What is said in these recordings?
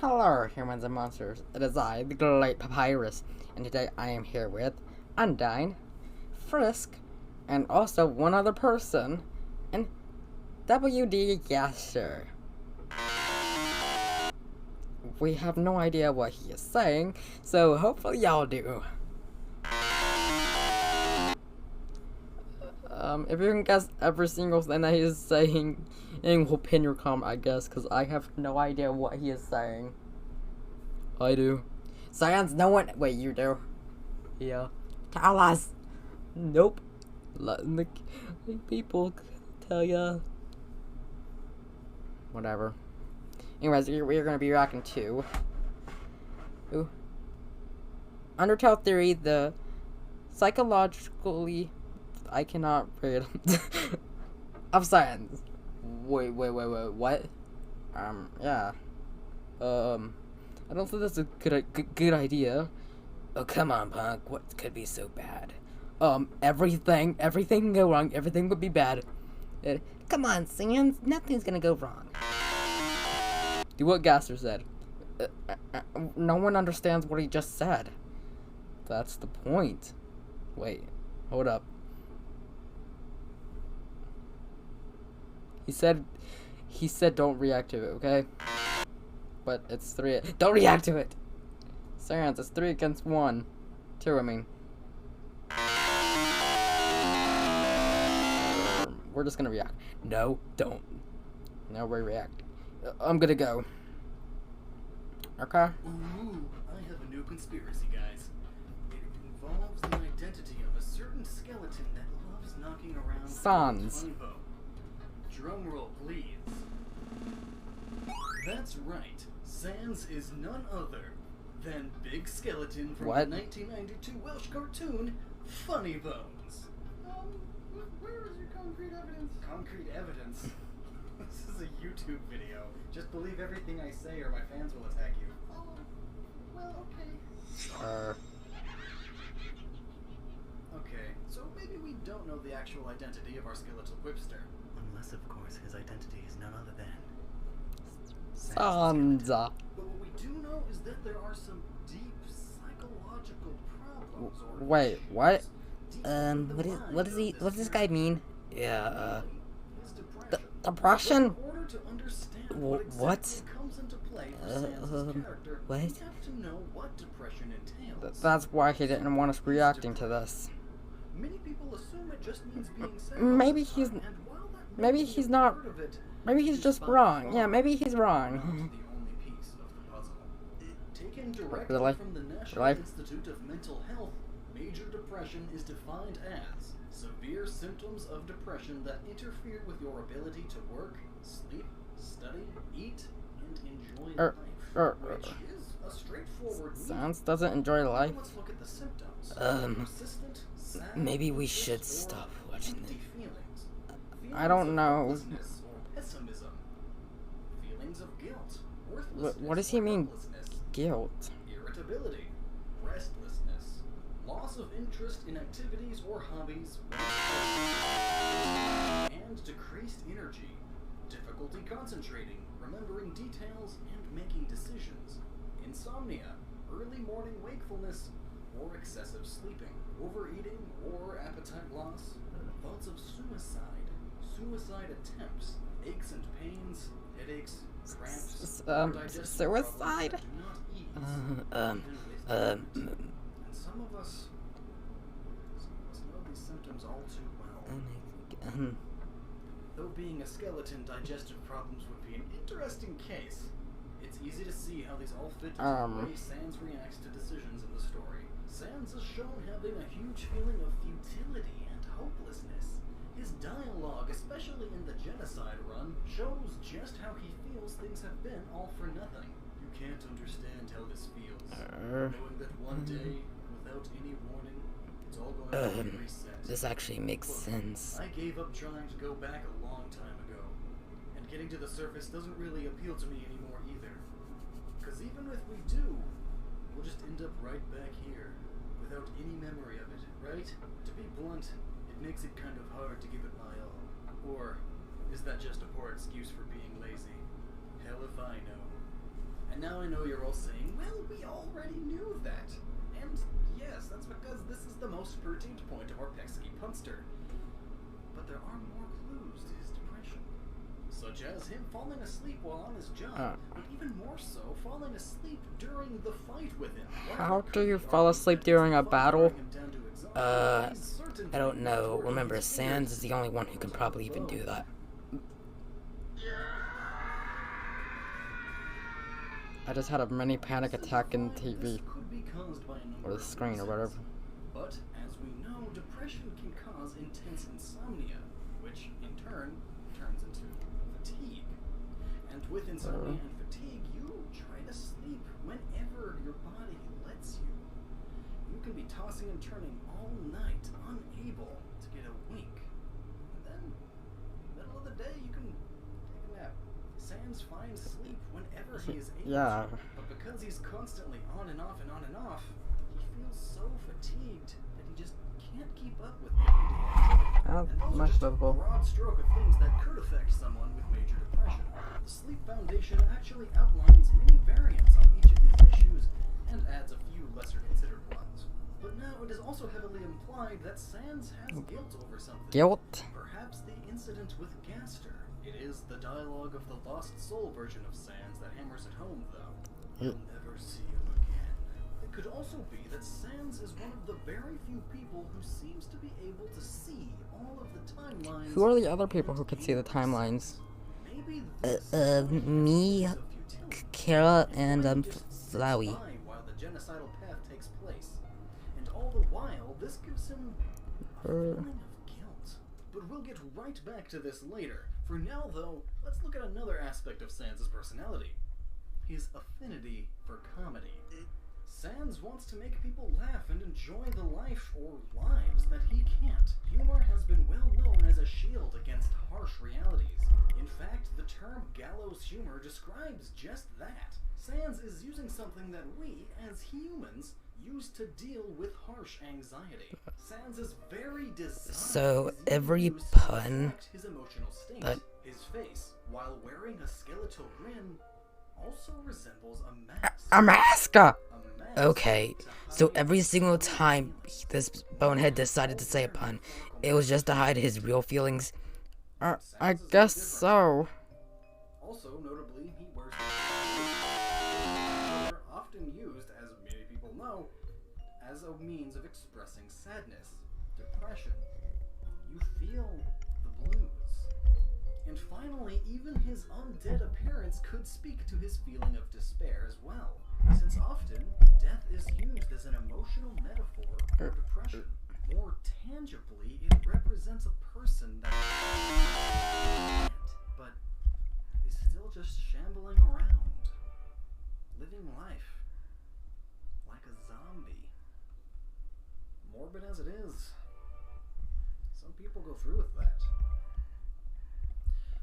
Hello, humans and monsters. It is I, the great papyrus, and today I am here with Undyne, Frisk, and also one other person, and WD Gaster. We have no idea what he is saying, so hopefully y'all do. If you can guess every single thing that he is saying, we'll pin your comment, I guess, because I have no idea what he is saying. I do. Science, no one. Wait, you do? Yeah. Tell us. Nope. Let the people tell ya. Whatever. Anyways, we're gonna be reacting to Undertale Theory, the psychologically. I cannot read. Of science. Wait, what? Yeah. I don't think that's a good idea. Oh, come on, punk. What could be so bad? Everything can go wrong. Everything would be bad. Come on, Sans. Nothing's gonna go wrong. Do what Gaster said. No one understands what he just said. That's the point. Wait, hold up. He said don't react to it, okay? But it's 3. Don't react to it! Sans, it's 3 against 1. 2, I mean. We're just gonna react. No, don't. Now we're reacting. I'm gonna go. Okay? Ooh, I have a new conspiracy, guys. It involves the identity of a certain skeleton that loves knocking around Sans. Drum roll, please. That's right. Sans is none other than Big Skeleton from the 1992 Welsh cartoon Funny Bones. Where is your concrete evidence? Concrete evidence? This is a YouTube video. Just believe everything I say or my fans will attack you. Oh, well, okay. Okay, so maybe we don't know the actual identity of our skeletal whipster. Unless, of course, his identity is none other than Sans. But what we do know is that there are some deep psychological problems. Wait, what? What does this guy mean? Yeah, depression? What? What? That's why he didn't want us reacting to this. Many people assume it just means being sad. Maybe he's not. Maybe he's just wrong. Yeah, maybe he's wrong. Taken directly from the National Institute of Mental Health, major depression is defined as severe symptoms of depression that interfere with your ability to work, sleep, study, eat, and enjoy life. Which is a straightforward Sans doesn't enjoy life. Let's look at the symptoms. Maybe we should stop watching this. I don't know. Pessimism, feelings of guilt, What does he mean, guilt? Irritability, restlessness, loss of interest in activities or hobbies, and decreased energy, difficulty concentrating, remembering details, and making decisions, insomnia, early morning wakefulness, or excessive sleeping, overeating or appetite loss, thoughts of suicide attempts, aches and pains, headaches, cramps, suicide? And some of us know these symptoms all too well. Though being a skeleton, digestive problems would be an interesting case. It's easy to see how these all fit into the way Sans reacts to decisions in the story. Sans is shown having a huge feeling of futility and hopelessness. His dialogue, especially in the genocide run, shows just how he feels things have been all for nothing. You can't understand how this feels, knowing that one day, without any warning, it's all going to be reset. This actually makes sense. I gave up trying to go back a long time ago, and getting to the surface doesn't really appeal to me anymore either. Because even if we do, we'll just end up right back here, without any memory of it, right? To be blunt, it makes it kind of hard to give it my all. Or is that just a poor excuse for being lazy? Hell if I know. And now I know you're all saying, well, we already knew that. And yes, that's because this is the most pertinent point of our pesky punster. But there are more clues to his depression. Such as him falling asleep while on his job, but even more so, falling asleep during the fight with him. How do you fall asleep during a battle? I don't know. Remember, Sans is the only one who can probably even do that. I just had a mini panic attack in TV. Or the screen or whatever. But, as we know, depression can cause intense insomnia, which, in turn, turns into fatigue. And with insomnia and fatigue, you try to sleep whenever your body lets you. You can be tossing and turning all night, unable to get a wink. And then, middle of the day, you can take a nap. Sans finds sleep whenever he is able to, but because he's constantly on and off and on and off, he feels so fatigued that he just can't keep up with everyday activity. And those are just a broad stroke of things that could affect someone with major depression. The Sleep Foundation actually outlines many variants on each of these issues and adds a few lesser considered ones. But now it is also heavily implied that Sans has guilt over something. Guilt? Perhaps the incident with Gaster. It is the dialogue of the Lost Soul version of Sans that hammers it home, though. You'll never see him again. It could also be that Sans is one of the very few people who seems to be able to see all of the timelines. Who are the other people who can see the timelines? Maybe Me, Kara, and Flowey. While the genocidal path takes place, and all the while, this gives him a feeling of guilt. But we'll get right back to this later. For now, though, let's look at another aspect of Sans' personality. His affinity for comedy. Sans wants to make people laugh and enjoy the life or lives that he can't. Humor has been well known as a shield against harsh realities. In fact, the term gallows humor describes just that. Sans is using something that we, as humans, use to deal with harsh anxiety. Sans is very designed. So every pun, his emotional state. but His face, while wearing a skeletal grin, also resembles a mask. a mask. A mask Okay, to so hide every his single true time this bonehead decided to say a pun, it was just to hide his real feelings. I guess so. Also, notably, he wears often used, as many people know, as a means of expressing sadness, depression. You feel the blues. And finally, even his undead appearance could speak to his feeling of despair as well, since often, death is used as an emotional metaphor for depression. More tangibly, it represents a person that but is still just shambling around, living life like a zombie. Morbid as it is, some people go through with that.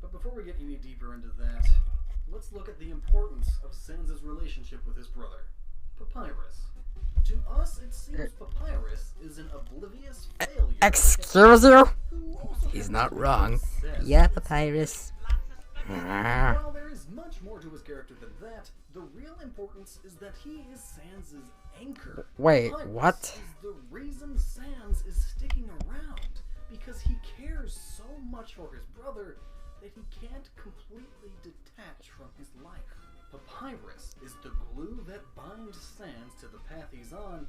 But before we get any deeper into that, let's look at the importance of Sans' relationship with his brother, Papyrus. To us, it seems Papyrus is an oblivious failure. Excuse you? who also He's happens not to be wrong. obsessed Yeah, with Papyrus. While there is much more to his character than that, the real importance is that he is Sans' anchor. Wait, Papyrus what? is the reason Sans is sticking around, because he cares so much for his brother that he can't completely detach from his life. Papyrus is the glue that binds Sans to the path he's on,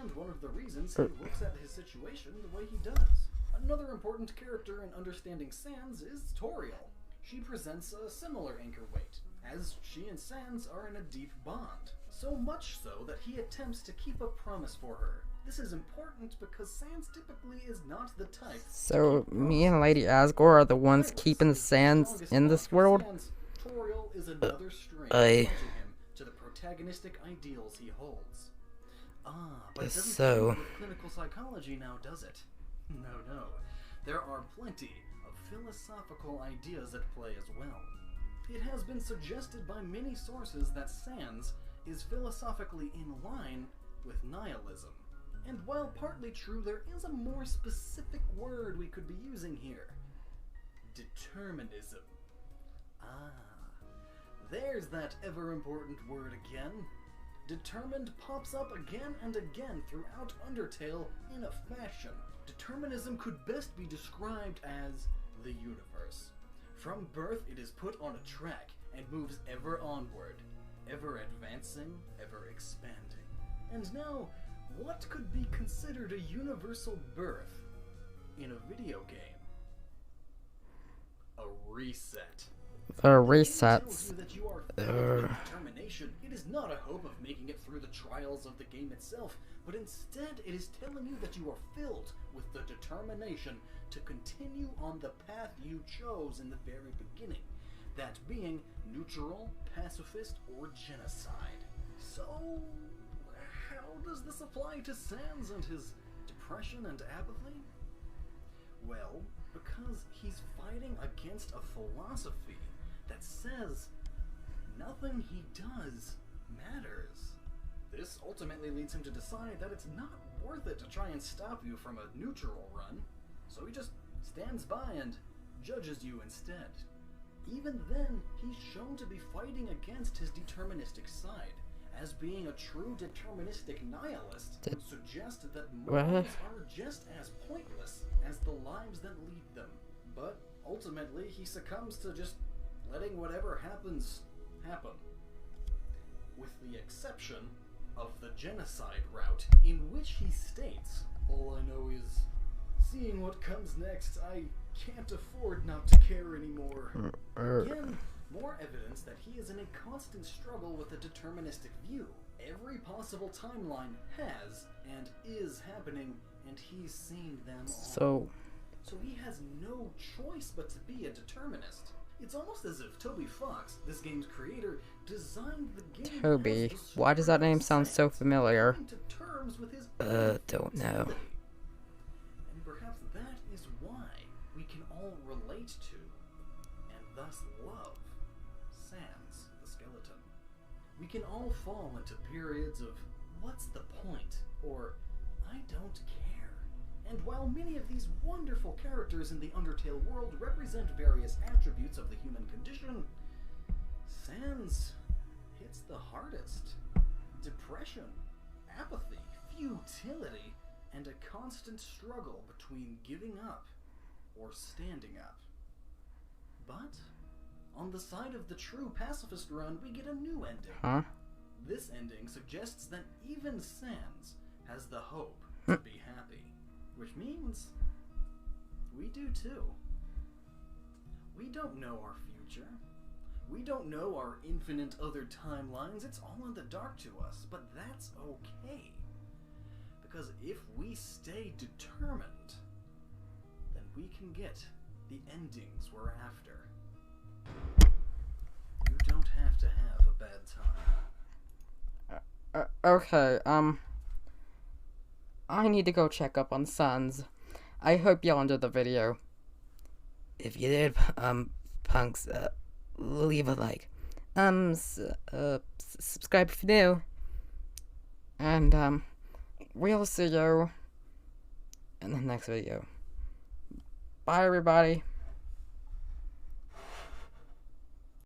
and one of the reasons he looks at his situation the way he does. Another important character in understanding Sans is Toriel. She presents a similar anchor weight, as she and Sans are in a deep bond, so much so that he attempts to keep a promise for her. This is important because Sans typically is not the type. So me and Lady Asgore are the ones keeping Sans in this world? Toriel is another string bonding him to the protagonistic ideals he holds. But it doesn't So with clinical psychology now, does it? No. There are plenty of philosophical ideas at play as well. It has been suggested by many sources that Sans is philosophically in line with nihilism. And while partly true, there is a more specific word we could be using here. Determinism. There's that ever-important word again. Determined pops up again and again throughout Undertale in a fashion. Determinism could best be described as the universe. From birth, it is put on a track and moves ever onward, ever advancing, ever expanding. And now, what could be considered a universal birth in a video game? A reset. The resets. It tells you that you are filled with determination. It is not a hope of making it through the trials of the game itself, but instead it is telling you that you are filled with the determination to continue on the path you chose in the very beginning, that being neutral, pacifist, or genocide. So, how does this apply to Sans and his depression and apathy? Well, because he's fighting against a philosophy that says nothing he does matters. This ultimately leads him to decide that it's not worth it to try and stop you from a neutral run, so he just stands by and judges you instead. Even then, he's shown to be fighting against his deterministic side, as being a true deterministic nihilist would suggest that morals are just as pointless as the lives that lead them. But ultimately, he succumbs to just letting whatever happens happen. With the exception of the genocide route, in which he states, "All I know is, seeing what comes next, I can't afford not to care anymore." Again, more evidence that he is in a constant struggle with a deterministic view. Every possible timeline has and is happening, and he's seeing them all. So he has no choice but to be a determinist. It's almost as if Toby Fox, this game's creator, designed the game. Toby, why does that name sound so familiar? To terms with his don't know. And perhaps that is why we can all relate to, and thus love, Sans the skeleton. We can all fall into periods of, what's the point? Or, I don't care. And while many of these wonderful characters in the Undertale world represent various attributes of the human condition, Sans hits the hardest. Depression, apathy, futility, and a constant struggle between giving up or standing up. But, on the side of the true pacifist run, we get a new ending. Huh? This ending suggests that even Sans has the hope to be happy. Which means we do too. We don't know our future. We don't know our infinite other timelines. It's all in the dark to us, but that's okay. Because if we stay determined, then we can get the endings we're after. You don't have to have a bad time. Okay, I need to go check up on Sans. I hope y'all enjoyed the video. If you did, punks, leave a like. Subscribe if you're new. And, we'll see you in the next video. Bye, everybody.